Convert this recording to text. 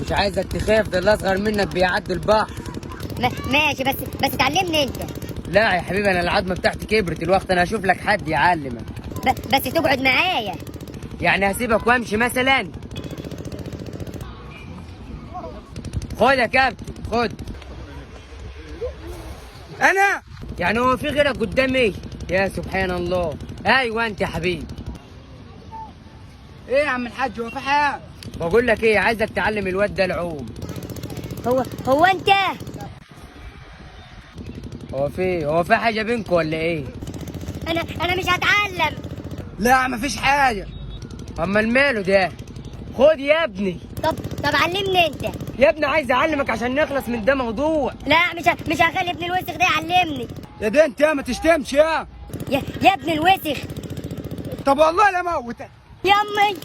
مش عايزك تخاف، ده اللي اصغر منك بيعدي البحر. ماشي، بس تعلمني انت. لا يا حبيبي، انا العظمه بتاعتي كبرت الوقت، انا هشوف لك حد يعلمك. بس تقعد معايا. يعني هسيبك وامشي مثلا؟ خد يا كابتن خد. انا يعني هو في غيرك قدامي؟ يا سبحان الله. ايوه انت يا حبيبي. ايه يا عم الحاج، هو في حاجه؟ بقول لك ايه، عايزك تعلم الواد ده العوم. هو انت؟ هو في حاجه بينكم ولا ايه؟ انا مش هتعلم. لا مفيش حاجه. امال ماله ده؟ خد يا ابني. طب علمني انت. يا ابني عايز اعلمك عشان نخلص من ده موضوع. لا مش هخلي ابن الوسخ ده يعلمني. يا ده انت ما تشتمش يا. يا ابن الوسخ. طب والله لا موتك. يا امي.